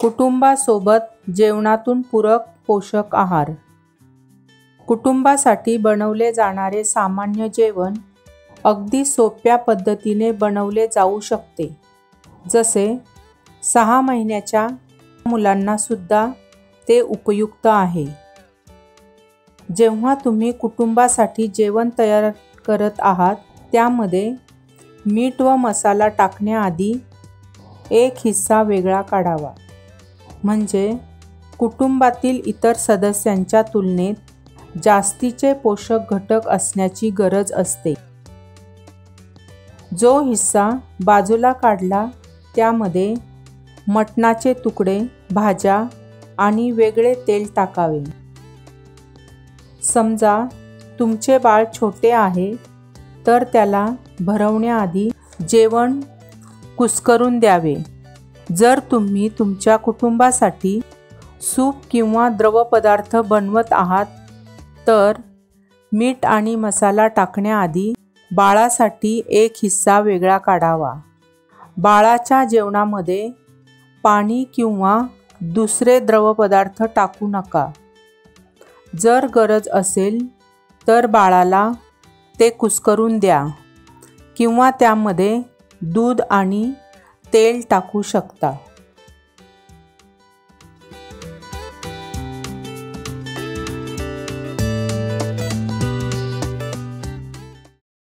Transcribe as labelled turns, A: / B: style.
A: कुटुंबासोबत जेवणातून पूरक पोषक आहार. कुटुंबासाठी बनवले जाणारे सामान्य जेवण अगदी सोप्या पद्धतीने बनवले जाऊ शकते. जसे 6 महिन्याच्या मुलांना सुद्धा ते उपयुक्त आहे. जेव्हा तुम्ही कुटुंबासाठी जेवण तयार करत आहात त्यामध्ये मीठ व मसाला टाकण्याआधी एक हिस्सा वेगळा काढावा. म्हणजे कुटुंबातील इतर सदस्यांच्या तुलनेत जास्तीचे पोषक घटक असण्याची गरज असते. जो हिस्सा बाजूला काढला त्यामध्ये मटणाचे तुकडे, भाज्या आणि वेगळे तेल टाकावे. समजा तुमचे बाळ छोटे आहे तर त्याला भरवण्याआधी जेवण कुस्करून द्यावे. जर तुम्ही तुमच्या कुटुंबासाठी सूप किंवा द्रवपदार्थ बनवत आहात तर मीठ आणि मसाला टाकण्याआधी बाळासाठी एक हिस्सा वेगळा काढावा. बाळाच्या जेवणामध्ये पाणी किंवा दुसरे द्रवपदार्थ टाकू नका. जर गरज असेल तर बाळाला ते कुस्करून द्या किंवा त्यामध्ये दूध आणि तेल टाकू शकता.